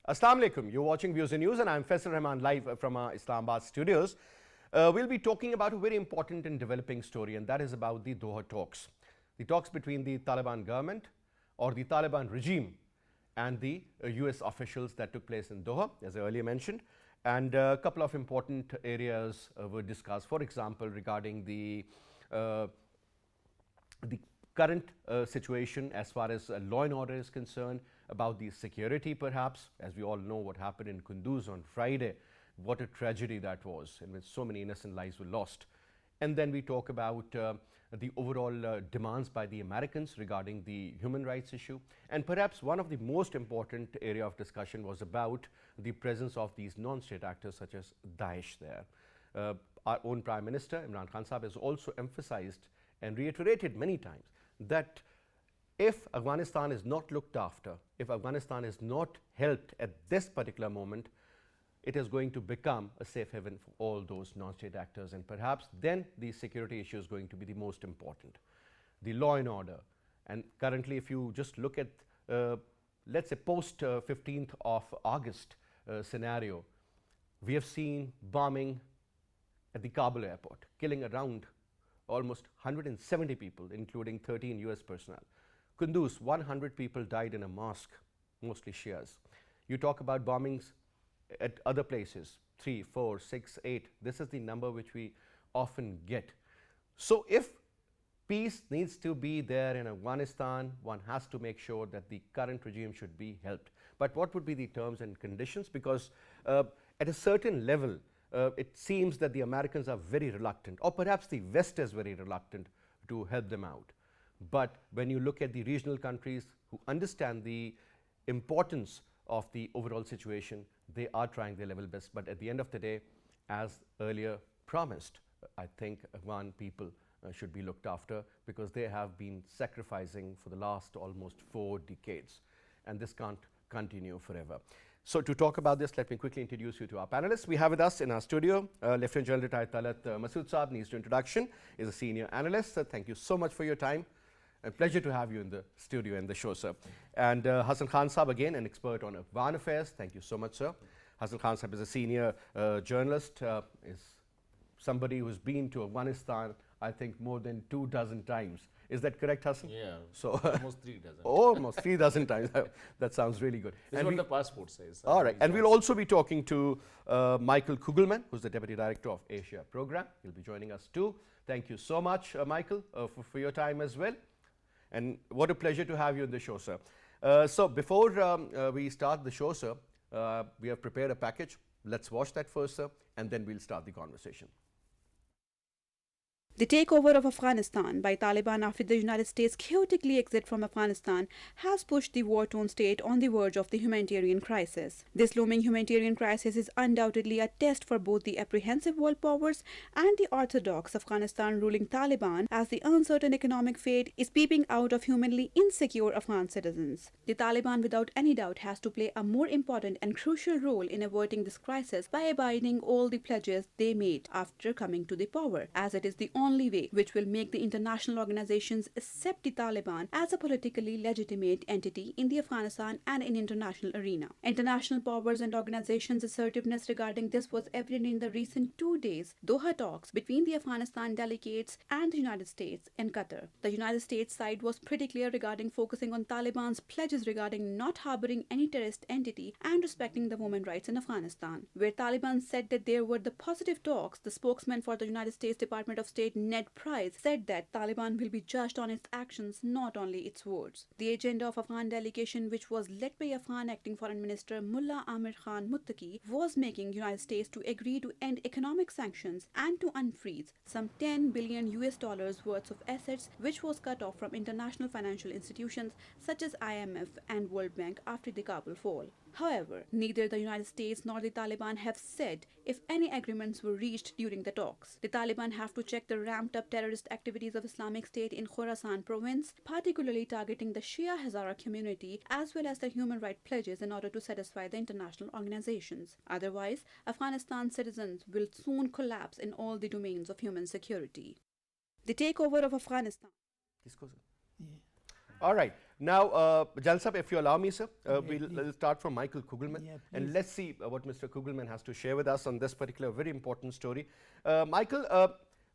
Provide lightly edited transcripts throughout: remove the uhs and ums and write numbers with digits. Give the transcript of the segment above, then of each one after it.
Assalamu alaikum. You're watching Views and News and I'm Faisal Rehman live from our Islamabad studios. We'll be talking about a very important and developing story, and that is about the Doha talks. The talks between the Taliban government or the Taliban regime and the US officials that took place in Doha, as I earlier mentioned. And a couple of important areas were discussed. For example, regarding the current situation as far as law and order is concerned, about the security perhaps, as we all know what happened in Kunduz on Friday, what a tragedy that was, in which so many innocent lives were lost. And then we talk about the overall demands by the Americans regarding the human rights issue. And perhaps one of the most important area of discussion was about the presence of these non-state actors such as Daesh there. Our own Prime Minister, Imran Khan Sahab, has also emphasized and reiterated many times that if Afghanistan is not looked after, if Afghanistan is not helped at this particular moment, it is going to become a safe haven for all those non-state actors, and perhaps then the security issue is going to be the most important. The law and order, and currently if you just look at let's say post 15th of August scenario, we have seen bombing at the Kabul airport, killing around almost 170 people, including 13 US personnel. Kunduz, 100 people died in a mosque, mostly Shias. You talk about bombings at other places, 3, 4, 6, 8. This is the number which we often get. So if peace needs to be there in Afghanistan, one has to make sure that the current regime should be helped. But what would be the terms and conditions? Because at a certain level, it seems that the Americans are very reluctant, or perhaps the West is very reluctant to help them out. But when you look at the regional countries who understand the importance of the overall situation, they are trying their level best. But at the end of the day, as earlier promised, I think Afghan people should be looked after, because they have been sacrificing for the last almost 4 decades, and this can't continue forever. So to talk about this, let me quickly introduce you to our panelists. We have with us in our studio Lieutenant General retired TALAT MASOOD Saab, needs no introduction, is a senior analyst. Thank you so much for your time. A pleasure to have you in the studio and the show, sir. And HASSAN Khan Sahab, again an expert on Afghan affairs. Thank you so much, sir. HASSAN Khan Sahab is a senior journalist, is somebody who's been to Afghanistan, I think, more than 24 times. Is that correct, Hassan? Yeah, so almost 3 dozen. Almost 3 dozen times. That sounds really good. This is what the passport says. All right. And we'll also be talking to Michael KUGELMAN, who's the Deputy Director of Asia Program. He'll be joining us too. Thank you so much, Michael, for your time as well. And what a pleasure to have you on the show, sir. So before we start the show, sir, we have prepared a package. Let's watch that first, sir, and then we'll start the conversation. The takeover of Afghanistan by Taliban after the United States chaotically exit from Afghanistan has pushed the war-torn state on the verge of the humanitarian crisis. This looming humanitarian crisis is undoubtedly a test for both the apprehensive world powers and the orthodox Afghanistan ruling Taliban, as the uncertain economic fate is peeping out of humanly insecure Afghan citizens. The Taliban, without any doubt, has to play a more important and crucial role in averting this crisis by abiding all the pledges they made after coming to the power, as it is the only way which will make the international organizations accept the Taliban as a politically legitimate entity in the Afghanistan and in international arena. International powers and organizations' assertiveness regarding this was evident in the recent 2 days Doha talks between the Afghanistan delegates and the United States in Qatar. The United States side was pretty clear regarding focusing on Taliban's pledges regarding not harboring any terrorist entity and respecting the women's rights in Afghanistan. Where Taliban said that there were the positive talks, the spokesman for the United States Department of State Ned Price said that Taliban will be judged on its actions, not only its words. The agenda of Afghan delegation, which was led by Afghan Acting Foreign Minister Mullah Amir Khan Muttaqi, was making United States to agree to end economic sanctions and to unfreeze some $10 billion worth of assets which was cut off from international financial institutions such as IMF and World Bank after the Kabul fall. However, neither the United States nor the Taliban have said if any agreements were reached during the talks. The Taliban have to check the ramped-up terrorist activities of Islamic State in Khorasan province, particularly targeting the Shia Hazara community, as well as their human rights pledges in order to satisfy the international organizations. Otherwise, Afghanistan citizens will soon collapse in all the domains of human security. The takeover of Afghanistan. All right. Now, Jalsab, if you allow me, sir, we'll start from Michael Kugelman, and let's see what Mr. Kugelman has to share with us on this particular very important story. Michael,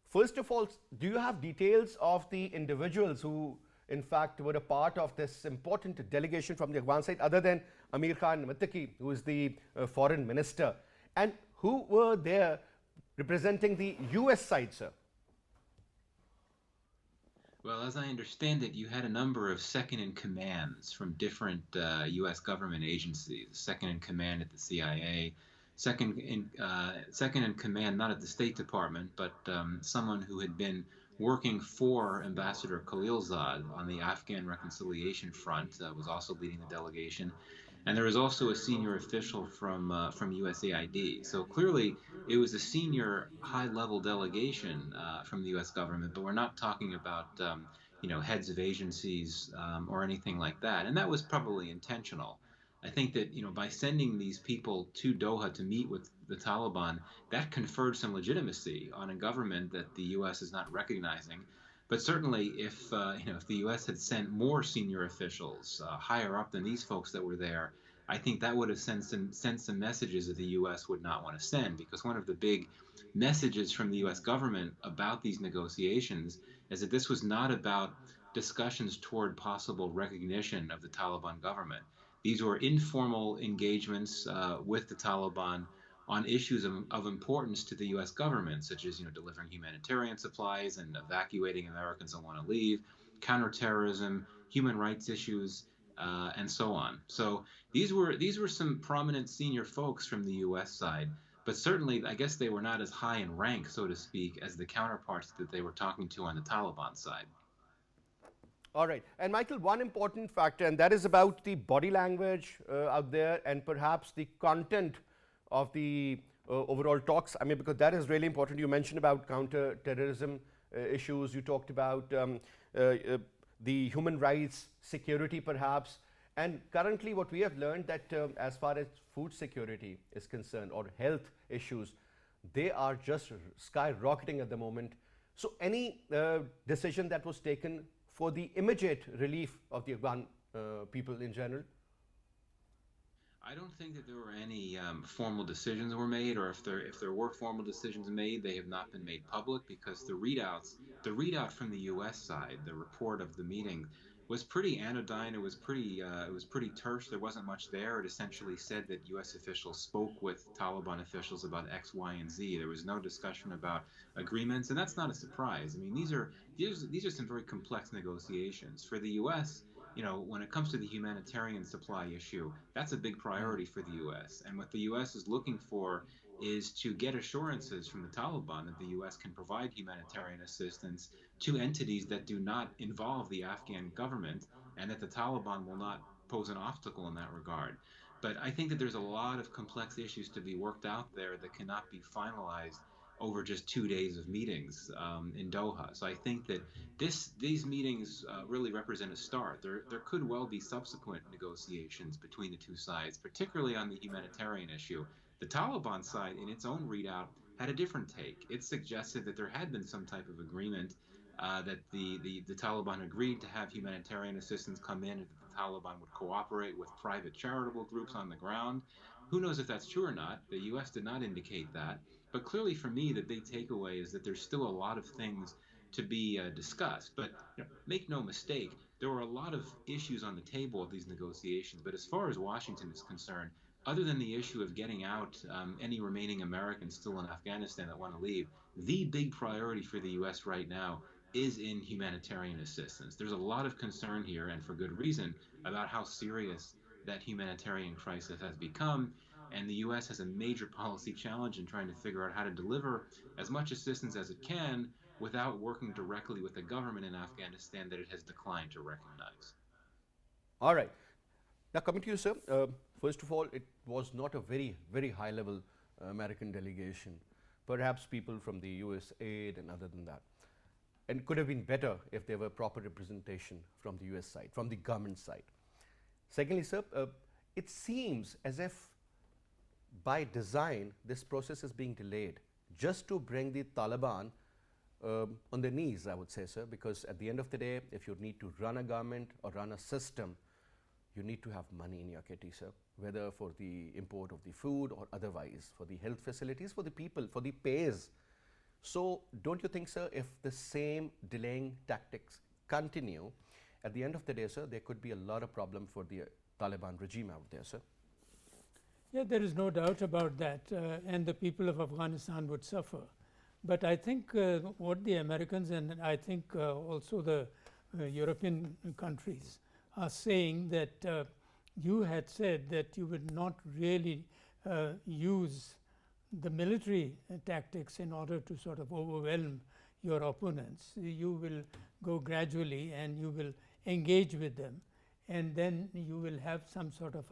first of all, do you have details of the individuals who, in fact, were a part of this important delegation from the Afghan side, other than Amir Khan Muttaqi, who is the foreign minister, and who were there representing the US side, sir? Well, as I understand it, you had a number of second-in-commands from different U.S. government agencies. Second-in-command at the CIA, second-in-command not at the State Department, but someone who had been working for Ambassador Khalilzad on the Afghan reconciliation front was also leading the delegation. And there was also a senior official from USAID. So clearly, it was a senior, high-level delegation from the U.S. government. But we're not talking about, heads of agencies or anything like that. And that was probably intentional. I think that by sending these people to Doha to meet with the Taliban, that conferred some legitimacy on a government that the U.S. is not recognizing. But certainly, if the U.S. had sent more senior officials higher up than these folks that were there, I think that would have sent some messages that the U.S. would not want to send. Because one of the big messages from the U.S. government about these negotiations is that this was not about discussions toward possible recognition of the Taliban government. These were informal engagements with the Taliban on issues of importance to the U.S. government, such as delivering humanitarian supplies and evacuating Americans that want to leave, counterterrorism, human rights issues, and so on. So these were some prominent senior folks from the U.S. side, but certainly I guess they were not as high in rank, so to speak, as the counterparts that they were talking to on the Taliban side. All right. And Michael, one important factor, and that is about the body language out there and perhaps the content of the overall talks. I mean, because that is really important. You mentioned about counter-terrorism issues. You talked about the human rights, security perhaps. And currently what we have learned that as far as food security is concerned or health issues, they are just skyrocketing at the moment. So any decision that was taken for the immediate relief of the Afghan people in general? I don't think that there were any formal decisions were made, or if there were formal decisions made, they have not been made public because the readout from the U.S. side, the report of the meeting, was pretty anodyne. It was pretty terse. There wasn't much there. It essentially said that U.S. officials spoke with Taliban officials about X, Y, and Z. There was no discussion about agreements, and that's not a surprise. I mean, these are some very complex negotiations for the U.S. When it comes to the humanitarian supply issue, that's a big priority for the U.S. And what the U.S. is looking for is to get assurances from the Taliban that the U.S. can provide humanitarian assistance to entities that do not involve the Afghan government, and that the Taliban will not pose an obstacle in that regard. But I think that there's a lot of complex issues to be worked out there that cannot be finalized over just 2 days of meetings in Doha. So I think that these meetings really represent a start. There could well be subsequent negotiations between the two sides, particularly on the humanitarian issue. The Taliban side, in its own readout, had a different take. It suggested that there had been some type of agreement that the Taliban agreed to have humanitarian assistance come in, and that the Taliban would cooperate with private charitable groups on the ground. Who knows if that's true or not? The U.S. did not indicate that. But clearly for me, the big takeaway is that there's still a lot of things to be discussed. But make no mistake, there were a lot of issues on the table of these negotiations. But as far as Washington is concerned, other than the issue of getting out any remaining Americans still in Afghanistan that want to leave, the big priority for the U.S. right now is in humanitarian assistance. There's a lot of concern here, and for good reason, about how serious that humanitarian crisis has become. And the U.S. has a major policy challenge in trying to figure out how to deliver as much assistance as it can without working directly with the government in Afghanistan that it has declined to recognize. All right. Now coming to you, sir. First of all, it was not a very, very high-level American delegation. Perhaps people from the US aid and other than that. And it could have been better if there were proper representation from the US side, from the government side. Secondly, sir, it seems as if by design, this process is being delayed just to bring the Taliban on their knees, I would say, sir, because at the end of the day, if you need to run a government or run a system, you need to have money in your kitty, sir, whether for the import of the food or otherwise, for the health facilities, for the people, for the pays. So don't you think, sir, if the same delaying tactics continue, at the end of the day, sir, there could be a lot of problem for the Taliban regime out there, sir? Yeah, there is no doubt about that, and the people of Afghanistan would suffer. But I think what the Americans and I think also the European countries are saying that you had said that you would not really use the military tactics in order to sort of overwhelm your opponents. You will go gradually and you will engage with them, and then you will have some sort of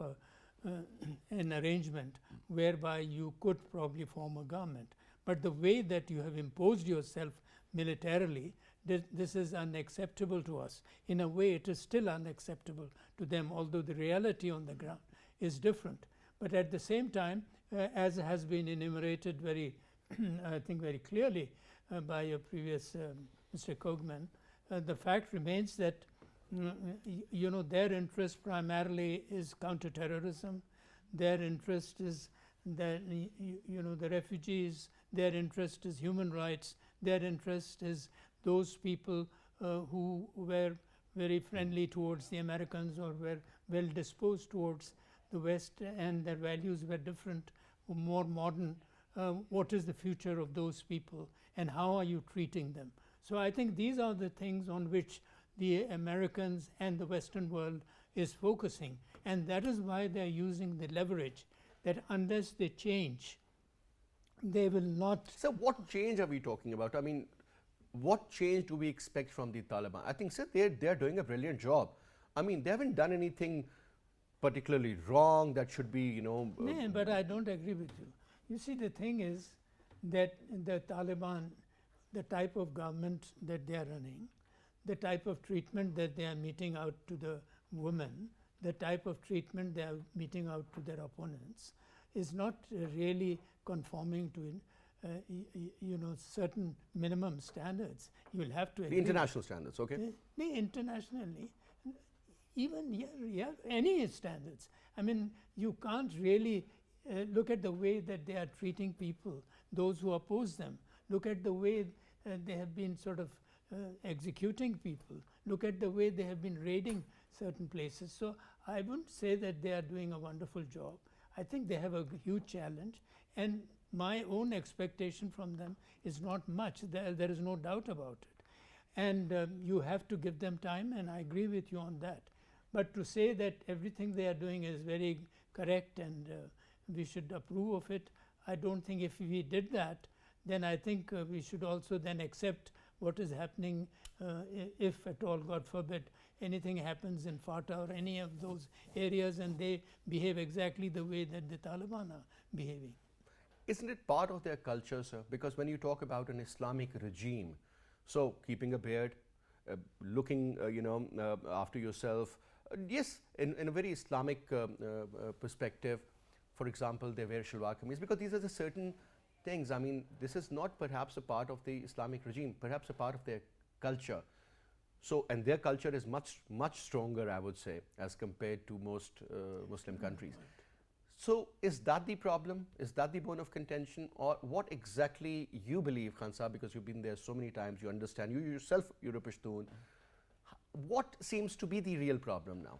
an arrangement whereby you could probably form a government. But the way that you have imposed yourself militarily, this is unacceptable to us. In a way, it is still unacceptable to them, although the reality on the ground is different. But at the same time, as has been enumerated very, I think very clearly by your previous Mr. KUGELMAN, the fact remains that their interest primarily is counterterrorism. Their interest is that the refugees. Their interest is human rights. Their interest is those people who were very friendly towards the Americans or were well disposed towards the West, and their values were different, more modern. What is the future of those people, and how are you treating them? So I think these are the things on which the Americans and the Western world is focusing, and that is why they are using the leverage that unless they change, they will not. So what change are we talking about? I mean, what change do we expect from the Taliban? I think, sir, they're doing a brilliant job. I mean, they haven't done anything particularly wrong that should be, No, but I don't agree with you. You see, the thing is that the Taliban, the type of government that they are running, the type of treatment that they are meting out to the women, the type of treatment they are meting out to their opponents, is not really conforming to certain minimum standards. You will have to the international standards, okay? Internationally, even any standards. I mean, you can't really look at the way that they are treating people, those who oppose them. Look at the way they have been sort of executing people. Look at the way they have been raiding certain places. So I wouldn't say that they are doing a wonderful job. I think they have a huge challenge, and my own expectation from them is not much. There is no doubt about it. And you have to give them time, and I agree with you on that. But to say that everything they are doing is very correct and we should approve of it, I don't think. If we did that, then I think we should also then accept what is happening if at all, God forbid, anything happens in Fatah or any of those areas and they behave exactly the way that the Taliban are behaving. Isn't it part of their culture, sir? Because when you talk about an Islamic regime, so keeping a beard, looking after yourself, yes, in a very Islamic perspective, for example, they wear shalwar kameez, because these are the certain things. I mean, this is not perhaps a part of the Islamic regime, perhaps a part of their culture. So, and their culture is much stronger, I would say, as compared to most Muslim countries. So, is that the problem? Is that the bone of contention? Or what exactly you believe, Khan Sahab, because you've been there so many times, you understand, you yourself, you're a Pashtun. What seems to be the real problem now?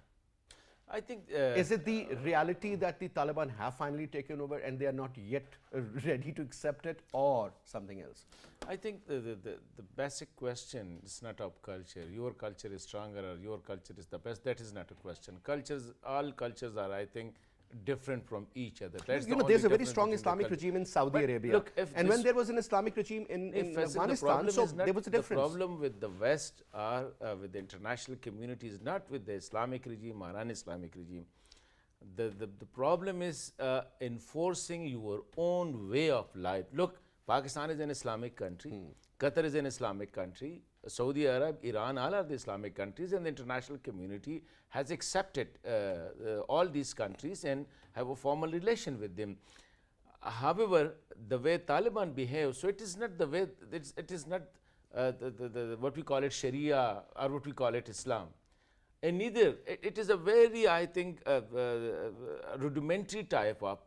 I think is it the reality that the Taliban have finally taken over and they are not yet ready to accept it, or something else? I think the basic question is not of culture. Your culture is stronger or your culture is the best. That is not a question. All cultures are, I think, different from each other. That's there's a very strong Islamic regime in Saudi Arabia. Look, and when there was an Islamic regime in Afghanistan, so there was a difference. The problem with the West or with the international community is not with the Islamic regime or un-Islamic regime. The problem is enforcing your own way of life. Look, Pakistan is an Islamic country. Qatar is an Islamic country. Saudi Arab, Iran, all are the Islamic countries, and the international community has accepted all these countries and have a formal relation with them. However, the way Taliban behave, so it is not the way, it is not what we call it Sharia or what we call it Islam. And neither, it is a very, I think, rudimentary type of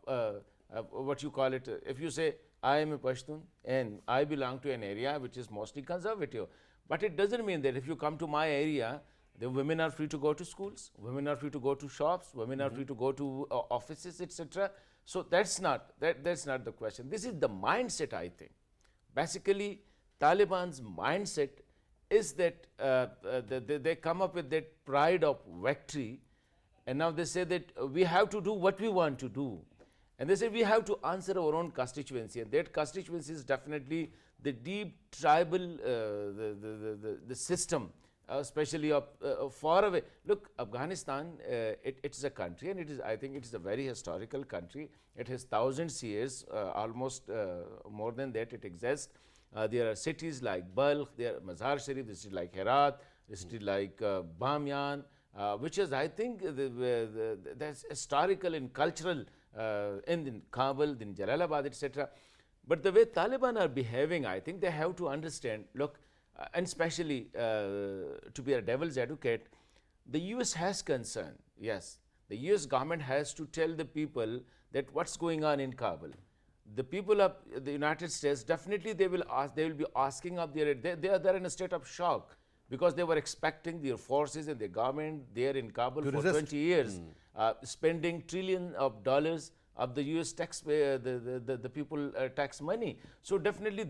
what you call it. If you say, I am a Pashtun and I belong to an area which is mostly conservative, but it doesn't mean that if you come to my area, the women are free to go to schools, women are free to go to shops, women are free to go to offices, etc. So that's not the question. This is the mindset, I think. Basically, Taliban's mindset is that they come up with that pride of victory, and now they say that we have to do what we want to do. And they say we have to answer our own constituency, and that constituency is definitely the deep tribal the system, especially far away. Look, Afghanistan, it is a country, and I think it is a very historical country. It has thousands of years, almost more than that it exists. There are cities like Balkh, there are Mazar Sharif, this is like Herat, this is like Bamyan, which is, I think, that's historical and cultural in Kabul, in Jalalabad, etc. But the way Taliban are behaving, I think they have to understand, look, and especially to be a devil's advocate, the US has concern, yes. The US government has to tell the people that what's going on in Kabul. The people of the United States, definitely they will be asking of they're in a state of shock, because they were expecting their forces and the government there in Kabul for 20 years, spending trillions of dollars of the US taxpayer, the people tax money. So definitely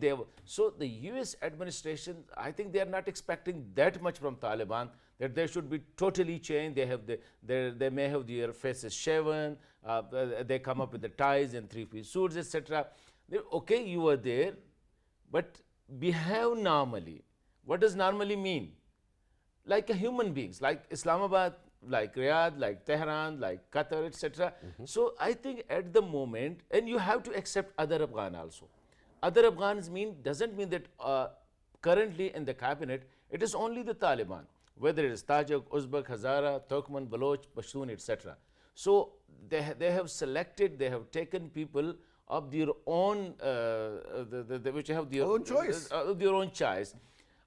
so the US administration, I think they are not expecting that much from Taliban, that they should be totally changed. They may have their faces shaven, they come up with the ties and three-piece suits, etc. Okay, you are there, but behave normally. What does normally mean? Like a human beings, like Islamabad, like Riyadh, like Tehran, like Qatar, etc. So I think at the moment, and you have to accept other Afghan also. Other Afghans doesn't mean that currently in the cabinet, it is only the Taliban, whether it is Tajik, Uzbek, Hazara, Turkmen, Baloch, Pashtun, etc. So they have selected, they have taken people of their own, which have their own choice. Their own choice.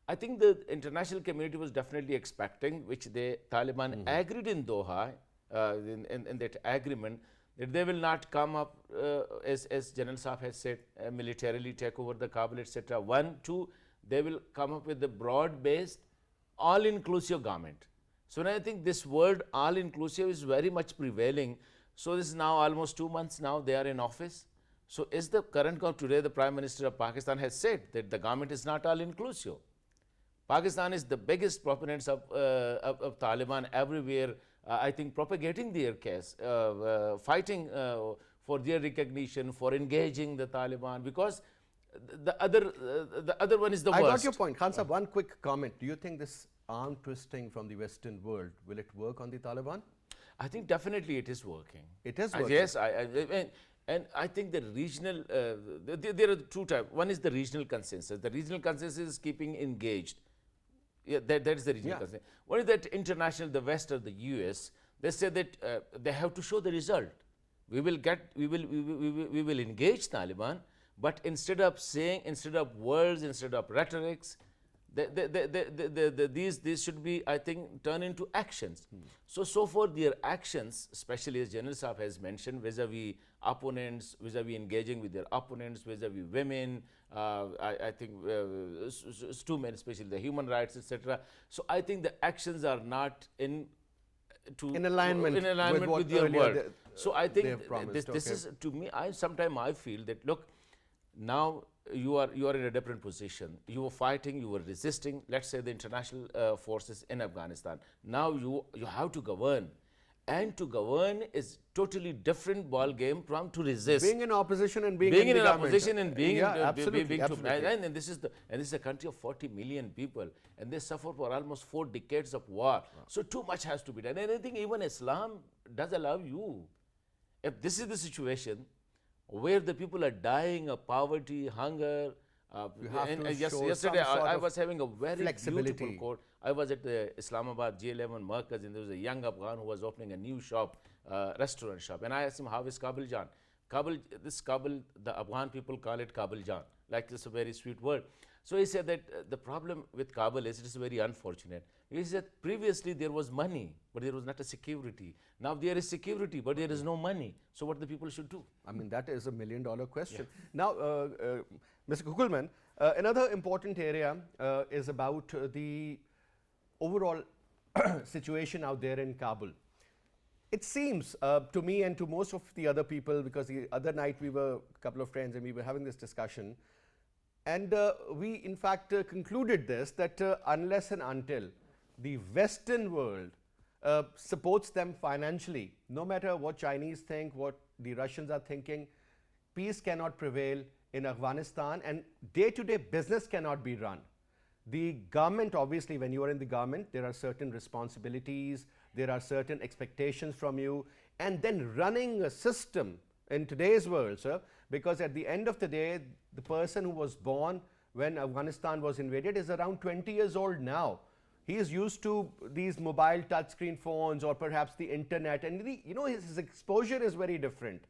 I think the international community was definitely expecting, which the Taliban agreed in Doha, in that agreement, that they will not come up, as General Saab has said, militarily take over the Kabul, etc. 1, 2, they will come up with the broad-based, all-inclusive government. So now I think this word all-inclusive is very much prevailing. So this is now almost 2 months now they are in office. So is the current government today, the Prime Minister of Pakistan has said that the government is not all-inclusive. Pakistan is the biggest proponents of Taliban everywhere, I think propagating their case, fighting for their recognition, for engaging the Taliban, because the other one is the worst. I got your point. Khan Sahab, one quick comment. Do you think this arm twisting from the Western world, will it work on the Taliban? I think definitely it is working. It is working? Yes, and I think the regional, there are two types. One is the regional consensus. The regional consensus is keeping engaged. Yeah, that is the regional consensus. One is that international, the West or the US, they say that they have to show the result. We will engage Taliban, but instead of words, instead of rhetorics, these should be, I think, turned into actions. So for their actions, especially as General Saab has mentioned, vis-a-vis opponents, vis-a-vis engaging with their opponents, vis-a-vis women, I think two men, especially the human rights, etc. So I think the actions are not in alignment with their word. So I think this is, to me, sometimes I feel that, look, now you are in a different position. You were fighting, you were resisting, let's say the international forces in Afghanistan. Now you have to govern. And to govern is totally different ball game from to resist. Being in opposition and being in opposition and being absolutely. And this is a country of 40 million people, and they suffer for almost 4 decades of war. So too much has to be done. And I think even Islam does allow you. If this is the situation where the people are dying of poverty, hunger, yesterday I was having a very beautiful quote. I was at the Islamabad J11 Markaz, and there was a young Afghan who was opening a new shop, restaurant shop, and I asked him, how is Kabul Jan? Kabul, this Kabul, the Afghan people call it Kabul Jan, like this a very sweet word. So he said that the problem with Kabul is it is very unfortunate. He said previously there was money, but there was not a security. Now there is security, but there is no money. So what the people should do? I mean, that is a $1 million question. Now, Mr. Kugelman, another important area is about the overall situation out there in Kabul. It seems to me and to most of the other people, because the other night we were a couple of friends and we were having this discussion, and we in fact concluded this, that unless and until the Western world supports them financially, no matter what Chinese think, what the Russians are thinking, peace cannot prevail in Afghanistan and day-to-day business cannot be run. The government, obviously, when you are in the government, there are certain responsibilities, there are certain expectations from you, and then running a system in today's world, sir, because at the end of the day, the person who was born when Afghanistan was invaded is around 20 years old now. He is used to these mobile touchscreen phones or perhaps the internet, and his exposure is very different.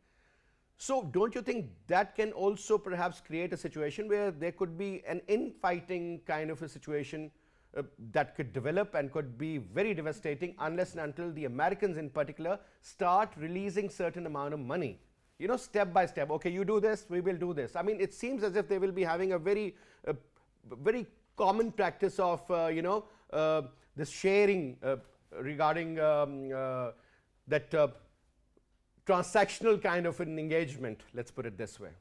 So don't you think that can also perhaps create a situation where there could be an infighting kind of a situation that could develop and could be very devastating unless and until the Americans in particular start releasing certain amount of money? Step by step. Okay, you do this, we will do this. I mean, it seems as if they will be having a very common practice of, this sharing regarding that transactional kind of an engagement, let's put it this way.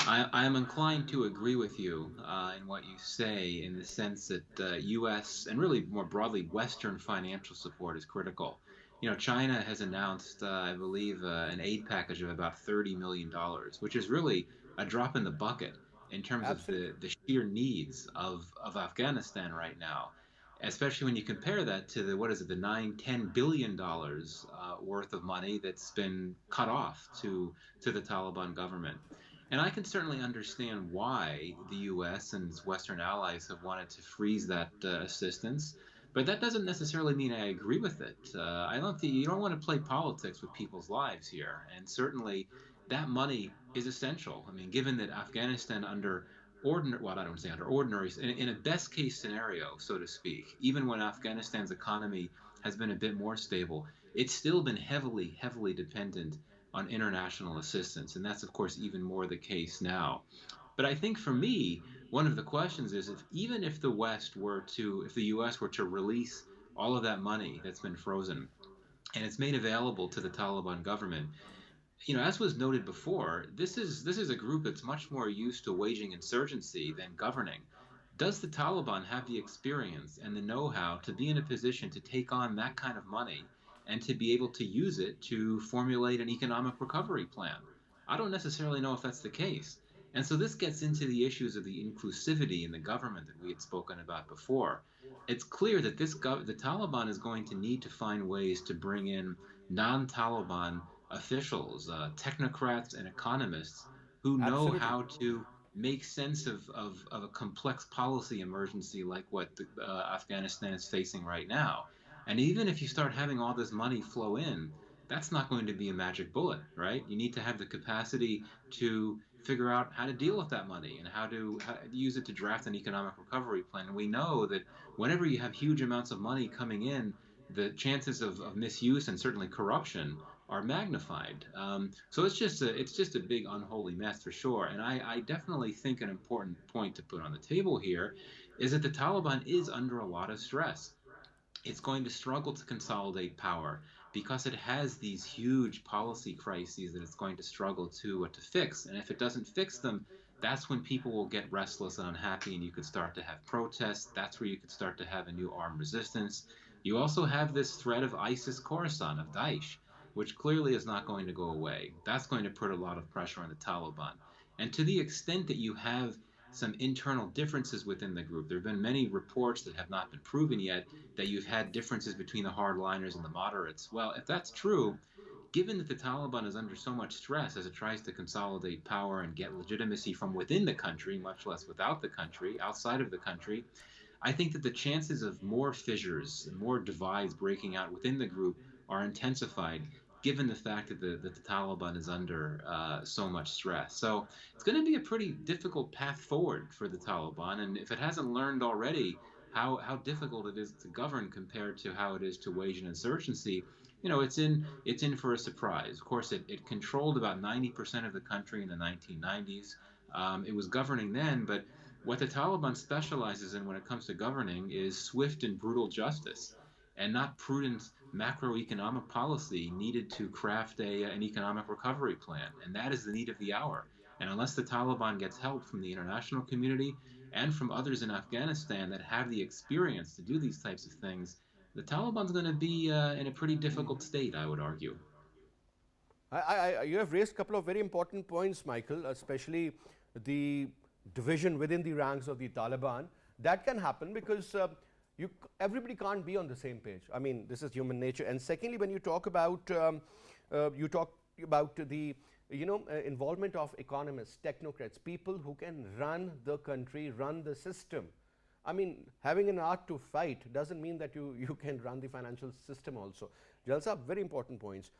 I am inclined to agree with you in what you say, in the sense that U.S. and really more broadly Western financial support is critical. China has announced, I believe, an aid package of about $30 million, which is really a drop in the bucket in terms Absolutely. of the sheer needs of Afghanistan right now, especially when you compare that to the $9-10 billion worth of money that's been cut off to the Taliban government. And I can certainly understand why the U.S. and its Western allies have wanted to freeze that assistance, but that doesn't necessarily mean I agree with it. I don't think you don't want to play politics with people's lives here, and certainly that money is essential. I mean, given that Afghanistan under ordinary, well, I don't say under ordinary, in a best case scenario, so to speak, even when Afghanistan's economy has been a bit more stable, it's still been heavily dependent on international assistance, and that's of course even more the case now. But I think for me, one of the questions is even if the U.S. were to release all of that money that's been frozen and it's made available to the Taliban government, as was noted before, this is a group that's much more used to waging insurgency than governing. Does the Taliban have the experience and the know-how to be in a position to take on that kind of money and to be able to use it to formulate an economic recovery plan? I don't necessarily know if that's the case. And so this gets into the issues of the inclusivity in the government that we had spoken about before. It's clear that the Taliban is going to need to find ways to bring in non-Taliban officials, technocrats and economists who know Absolutely. how to make sense of a complex policy emergency like what Afghanistan is facing right now. And even if you start having all this money flow in, that's not going to be a magic bullet, right? You need to have the capacity to figure out how to deal with that money and how to use it to draft an economic recovery plan. And we know that whenever you have huge amounts of money coming in, the chances of misuse and certainly corruption are magnified. So it's just a big unholy mess for sure. And I definitely think an important point to put on the table here is that the Taliban is under a lot of stress. It's going to struggle to consolidate power because it has these huge policy crises that it's going to struggle to fix. And if it doesn't fix them, that's when people will get restless and unhappy, and you could start to have protests. That's where you could start to have a new armed resistance. You also have this threat of ISIS Khorasan, of Daesh, which clearly is not going to go away. That's going to put a lot of pressure on the Taliban. And to the extent that you have some internal differences within the group, there have been many reports that have not been proven yet that you've had differences between the hardliners and the moderates. Well, if that's true, given that the Taliban is under so much stress as it tries to consolidate power and get legitimacy from within the country, much less without the country, outside of the country, I think that the chances of more fissures and more divides breaking out within the group are intensified given the fact that the Taliban is under so much stress. So it's going to be a pretty difficult path forward for the Taliban. And if it hasn't learned already how difficult it is to govern compared to how it is to wage an insurgency, it's in for a surprise. Of course, it controlled about 90% of the country in the 1990s. It was governing then, but what the Taliban specializes in when it comes to governing is swift and brutal justice, and not prudent macroeconomic policy needed to craft an economic recovery plan. And that is the need of the hour. And unless the Taliban gets help from the international community and from others in Afghanistan that have the experience to do these types of things, the Taliban's going to be in a pretty difficult state, I would argue. You have raised a couple of very important points, Michael, especially the division within the ranks of the Taliban. That can happen because everybody can't be on the same page. I mean, this is human nature. And secondly, when you talk about the involvement of economists, technocrats, people who can run the country, run the system. I mean, having an art to fight doesn't mean that you can run the financial system also. Jalsa, very important points.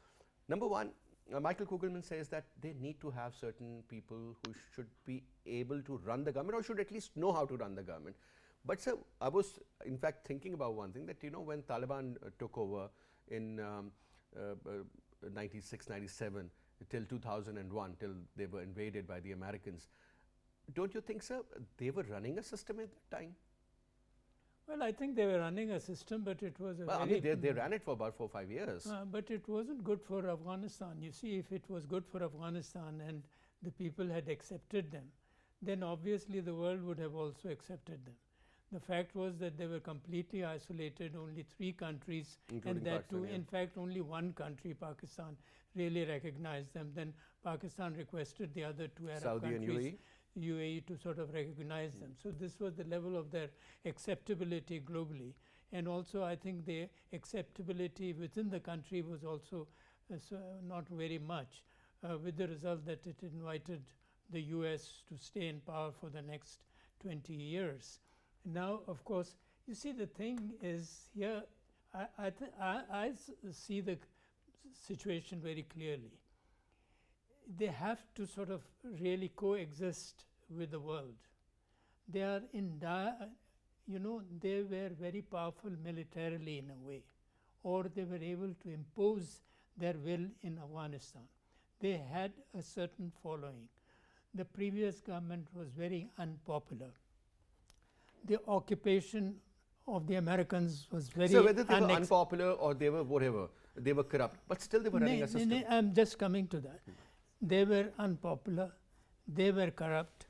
Number one, Michael Kugelman says that they need to have certain people who should be able to run the government or should at least know how to run the government. But sir, I was in fact thinking about one thing that, when Taliban took over in 96, 97 till 2001, till they were invaded by the Americans, don't you think, sir, they were running a system at that time? Well, I think they were running a system, but it was I mean, they ran it for about 4 or 5 years. But it wasn't good for Afghanistan. You see, if it was good for Afghanistan and the people had accepted them, then obviously the world would have also accepted them. The fact was that they were completely isolated, only 3 countries, including and that Pakistan, too, in fact, only 1 country, Pakistan, really recognized them. Then Pakistan requested the other 2 Arab Saudi countries, and UAE, to sort of recognize them. So this was the level of their acceptability globally. And also I think the acceptability within the country was also not very much, with the result that it invited the US to stay in power for the next 20 years. Now, of course, you see, the thing is here, I see the situation very clearly. They have to sort of really coexist with the world. They are they were very powerful militarily in a way, or they were able to impose their will in Afghanistan. They had a certain following. The previous government was very unpopular. The occupation of the Americans was very So whether they were unpopular or they were whatever, they were corrupt, but still they were running a system. I'm just coming to that. They were unpopular, they were corrupt.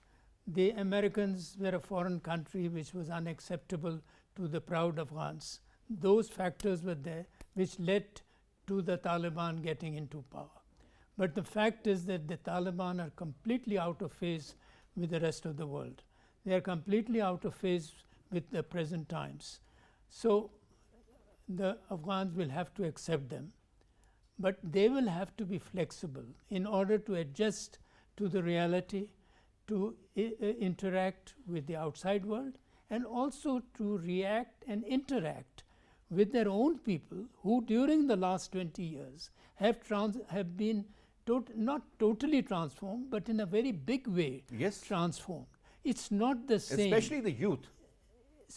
The Americans were a foreign country which was unacceptable to the proud Afghans. Those factors were there which led to the Taliban getting into power. But the fact is that the Taliban are completely out of phase with the rest of the world. They are completely out of phase with the present times. So the Afghans will have to accept them, but they will have to be flexible in order to adjust to the reality, to interact with the outside world, and also to react and interact with their own people who during the last 20 years have been not totally transformed, but in a very big way transformed. It's not the same. Especially the youth.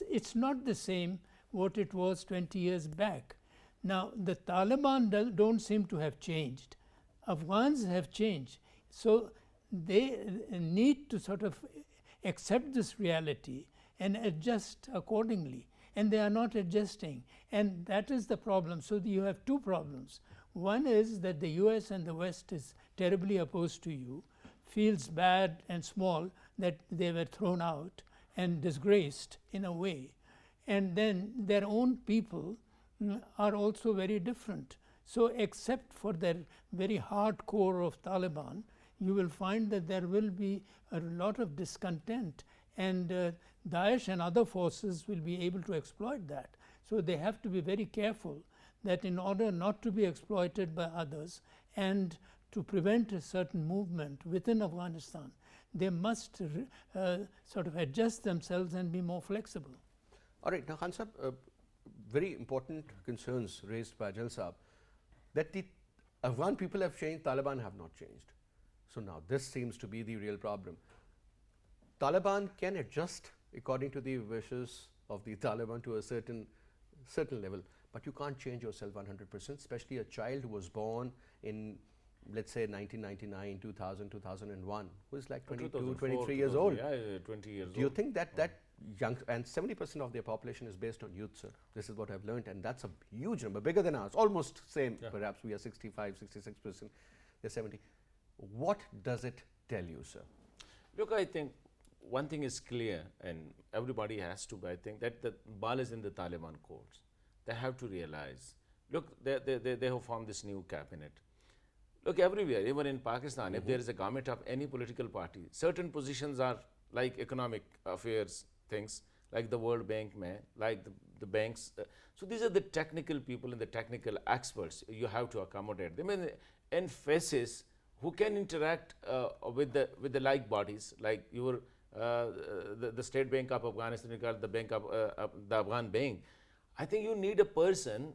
It's not the same what it was 20 years back. Now, the Taliban don't seem to have changed. Afghans have changed. So they need to sort of accept this reality and adjust accordingly. And they are not adjusting. And that is the problem. So you have 2 problems. One is that the US and the West is terribly opposed to you, feels bad and small that they were thrown out and disgraced in a way. And then their own people are also very different. So except for their very hardcore of Taliban, you will find that there will be a lot of discontent, and Daesh and other forces will be able to exploit that. So they have to be very careful that in order not to be exploited by others and to prevent a certain movement within Afghanistan, they must sort of adjust themselves and be more flexible. All right, now Khan Sahab, very important concerns raised by Ajal Saab, that the Afghan people have changed, Taliban have not changed. So now this seems to be the real problem. Taliban can adjust according to the wishes of the Taliban to a certain level, but you can't change yourself 100%, especially a child who was born in, let's say, 1999, 2000, 2001, who is like 22, 23 years old. Yeah, 20 years old. Do you think that young, and 70% of their population is based on youth, sir. This is what I've learned, and that's a huge number, bigger than ours, almost same. Yeah. Perhaps we are 65, 66%, they're 70. What does it tell you, sir? Look, I think one thing is clear, and everybody has to, I think, that the ball is in the Taliban courts. They have to realize, look, they have formed this new cabinet. Look, everywhere, even in Pakistan, if there is a government of any political party, certain positions are like economic affairs things, like the World Bank, like the banks. So these are the technical people and the technical experts. You have to accommodate them. And faces who can interact with the like bodies, like your the State Bank of Afghanistan, the Bank of the Afghan Bank. I think you need a person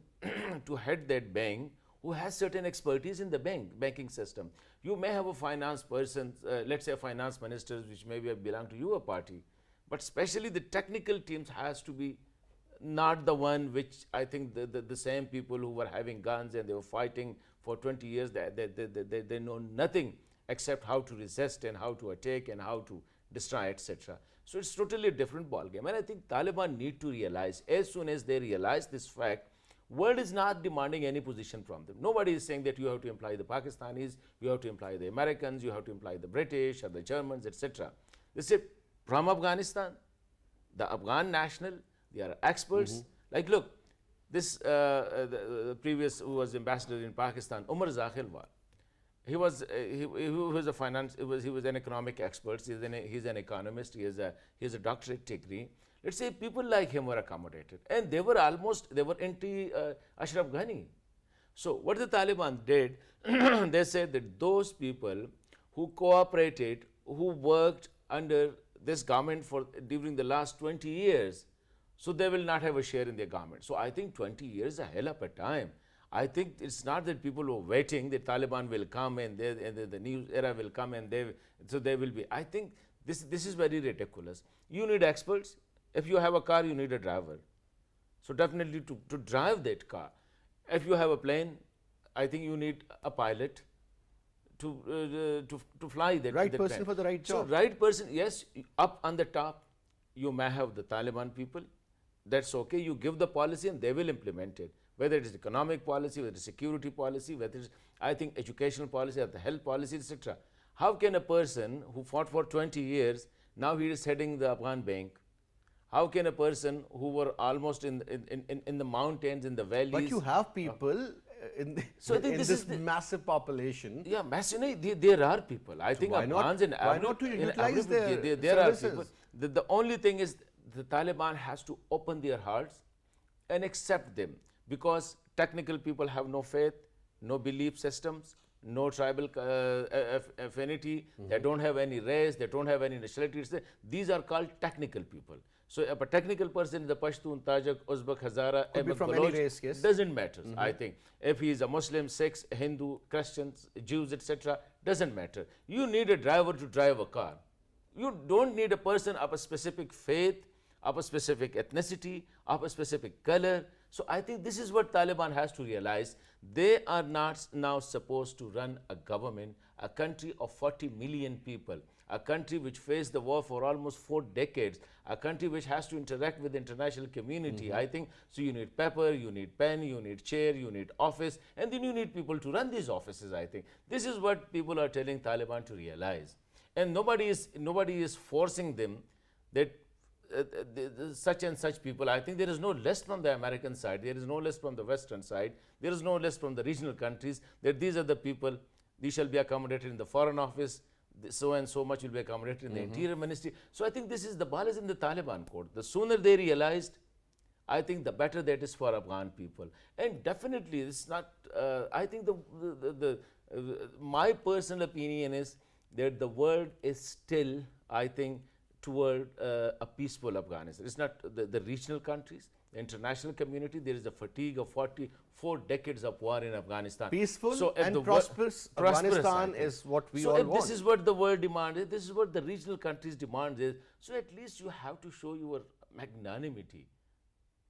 to head that bank who has certain expertise in the banking system. You may have a finance person, let's say a finance minister, which maybe belong to your party, but especially the technical teams has to be not the one which I think the same people who were having guns and they were fighting for 20 years, they know nothing except how to resist and how to attack and how to destroy, etc. So it's totally a different ballgame. And I think Taliban need to realize, as soon as they realize this fact, world is not demanding any position from them. Nobody is saying that you have to employ the Pakistanis, you have to employ the Americans, you have to employ the British or the Germans, etc. They say, from Afghanistan, the Afghan national, they are experts. Like, look, this the previous who was ambassador in Pakistan, Umar Zakhilwal, he was a finance, he was an economic expert. He's an economist. He has a doctorate degree. Let's say people like him were accommodated, and they were anti Ashraf Ghani. So what the Taliban did, they said that those people who cooperated, who worked under this government during the last 20 years, so they will not have a share in their government. So I think 20 years is a hell of a time. I think it's not that people were waiting that Taliban will come and the new era will come and they will be. I think this is very ridiculous. You need experts. If you have a car, you need a driver. So definitely to drive that car. If you have a plane, I think you need a pilot to fly that. Right that person plane. for the right job. So right person, yes, up on the top, you may have the Taliban people. That's okay. You give the policy and they will implement it. Whether it is economic policy, whether it is security policy, whether it is, I think, educational policy or the health policy, etc. How can a person who fought for 20 years, now he is heading the Afghan bank? How can a person who were almost in the mountains, in the valleys? But you have people in this massive population. Yeah, there are people. I think why not to utilize their there are services? people. The only thing is the Taliban has to open their hearts and accept them, because technical people have no faith, no belief systems, no tribal affinity, they don't have any race, they don't have any nationality. These are called technical people. So if a technical person is a Pashtun, Tajik, Uzbek, Hazara, Ahmed, Baloch, yes. doesn't matter, I think. If he is a Muslim, Sikhs, Hindu, Christians, Jews, etc., doesn't matter. You need a driver to drive a car. You don't need a person of a specific faith, of a specific ethnicity, of a specific color. So I think this is what Taliban has to realize. They are not now supposed to run a government, a country of 40 million people, a country which faced the war for almost 4 decades, a country which has to interact with the international community. I think, so you need paper, you need pen, you need chair, you need office, and then you need people to run these offices, I think. This is what people are telling Taliban to realize. And nobody is forcing them that such and such people. I think there is no list from the American side, there is no list from the Western side, there is no list from the regional countries that these are the people, these shall be accommodated in the Foreign Office, so and so much will be accommodated in the Interior Ministry. So I think this is the ball is in the Taliban court. The sooner they realized, I think the better that is for Afghan people. And definitely it's not, I think my personal opinion is that the world is still, I think, toward a peaceful Afghanistan. It's not the regional countries, the international community. There is a fatigue of 44 decades of war in Afghanistan. Peaceful if and the prosperous Afghanistan I think. is what we so all if want. this is what the world demand is, this is what the regional countries demand is, so at least you have to show your magnanimity.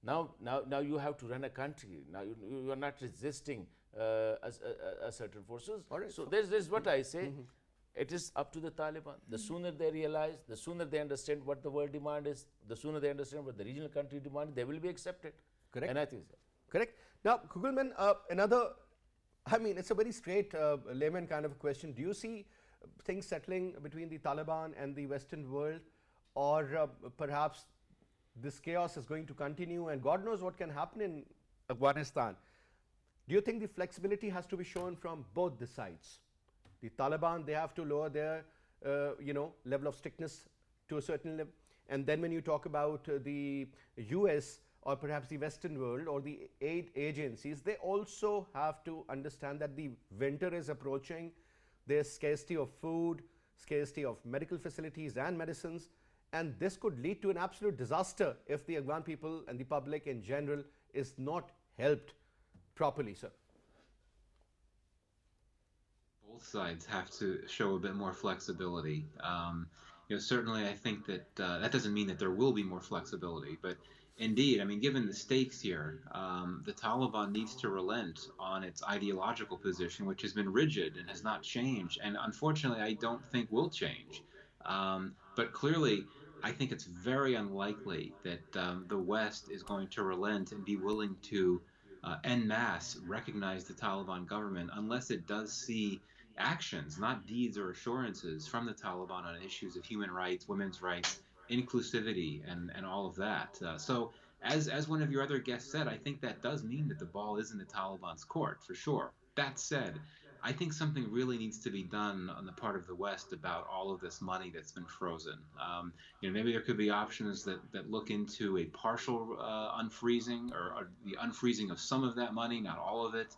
Now you have to run a country. Now you are not resisting a certain forces. All right, So so- there's what I say. It is up to the Taliban. The sooner they realize, the sooner they understand what the world demand is, the sooner they understand what the regional country demand, they will be accepted. Correct. And I think so. Correct. Now, KUGELMAN, another, I mean, it's a very straight layman kind of a question. Do you see things settling between the Taliban and the Western world, or perhaps this chaos is going to continue and God knows what can happen in Afghanistan? Do you think the flexibility has to be shown from both the sides? The Taliban, they have to lower their level of strictness to a certain level. And then when you talk about the US or perhaps the Western world or the aid agencies, they also have to understand that the winter is approaching. There's scarcity of food, scarcity of medical facilities and medicines. And this could lead to an absolute disaster if the Afghan people and the public in general is not helped properly, sir. Both sides have to show a bit more flexibility. Certainly I think that that doesn't mean that there will be more flexibility, but indeed, I mean, given the stakes here, the Taliban needs to relent on its ideological position, which has been rigid and has not changed, and unfortunately I don't think will change. But clearly, I think it's very unlikely that the West is going to relent and be willing to en masse recognize the Taliban government unless it does see actions, not deeds or assurances from the Taliban on issues of human rights, women's rights, inclusivity, and all of that. So as one of your other guests said, I think that does mean that the ball is in the Taliban's court, for sure. That said, I think something really needs to be done on the part of the West about all of this money that's been frozen. Maybe there could be options that look into a partial unfreezing or the unfreezing of some of that money, not all of it.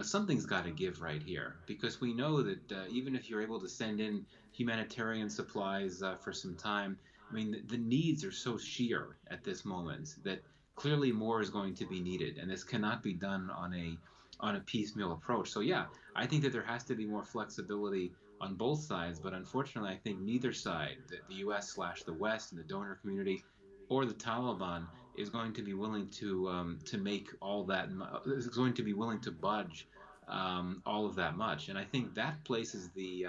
Something's got to give right here, because we know that even if you're able to send in humanitarian supplies for some time, I mean, the needs are so sheer at this moment that clearly more is going to be needed, and this cannot be done on a piecemeal approach. So yeah, I think that there has to be more flexibility on both sides, but unfortunately I think neither side, the US/the West and the donor community or the Taliban, is going to be willing to make all that, is going to be willing to budge all of that much. And I think that places the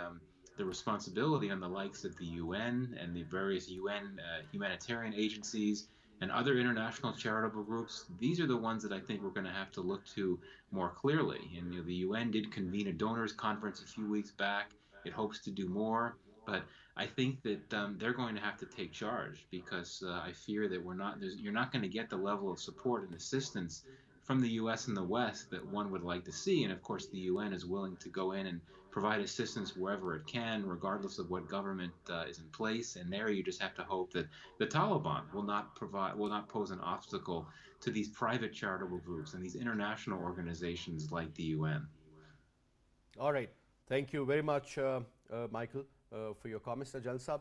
responsibility on the likes of the UN and the various UN humanitarian agencies and other international charitable groups. These are the ones that I think we're going to have to look to more clearly. And the UN did convene a donors conference a few weeks back. It hopes to do more, but I think that they're going to have to take charge, because I fear that you're not going to get the level of support and assistance from the U.S. and the West that one would like to see. And of course, the UN is willing to go in and provide assistance wherever it can, regardless of what government is in place. And there, you just have to hope that the Taliban will not pose an obstacle to these private charitable groups and these international organizations like the UN. All right. Thank you very much, Michael, for your comments. Ajal Saab,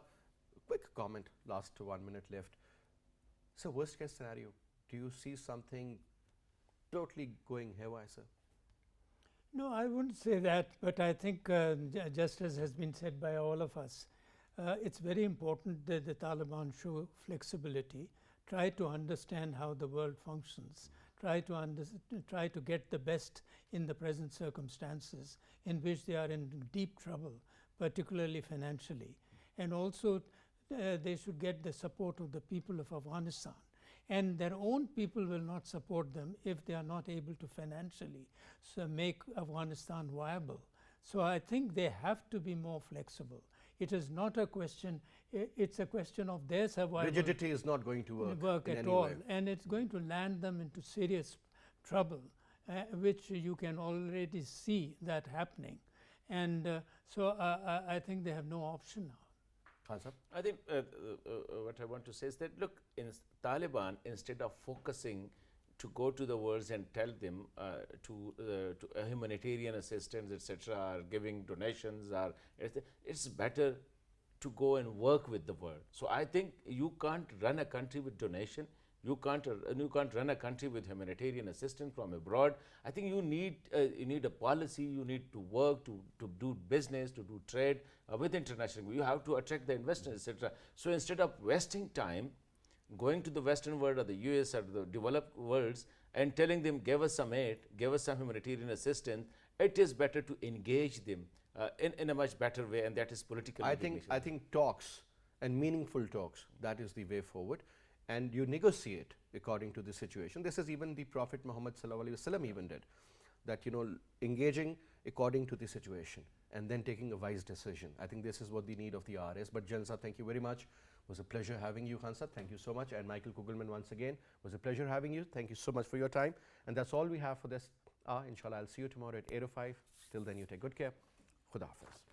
quick comment, last 1 minute left. So worst case scenario, do you see something totally going haywire, sir? No, I wouldn't say that, but I think just as has been said by all of us, it's very important that the Taliban show flexibility, try to understand how the world functions, try to get the best in the present circumstances in which they are in deep trouble, particularly financially. And also they should get the support of the people of Afghanistan. And their own people will not support them if they are not able to financially make Afghanistan viable. So I think they have to be more flexible. It is not a question, it's a question of their survival. Rigidity is not going to work in at any all. way. And it's going to land them into serious trouble, which you can already see that happening. And so I think they have no option now. I think what I want to say is that, look, in Taliban, instead of focusing to go to the world and tell them to humanitarian assistance, etc., or giving donations, or it's better to go and work with the world. So I think you can't run a country with donation. You can't run a country with humanitarian assistance from abroad. I think you need a policy. You need to work to do business, to do trade with international. You have to attract the investors, etc. So instead of wasting time going to the Western world or the US or the developed worlds and telling them, give us some aid, give us some humanitarian assistance, it is better to engage them in a much better way, and that is political integration. I think talks and meaningful talks, that is the way forward. And you negotiate according to the situation. This is even the Prophet Muhammad sallallahu alaihi wasallam even did, that engaging according to the situation and then taking a wise decision. I think this is what the need of the hour is. But Jalsa, thank you very much. It was a pleasure having you, Hansa. Thank you so much. And Michael Kugelman, once again, it was a pleasure having you. Thank you so much for your time. And that's all we have for this hour. Inshallah, I'll see you tomorrow at 8:05. Till then, you take good care. Khuda Hafiz.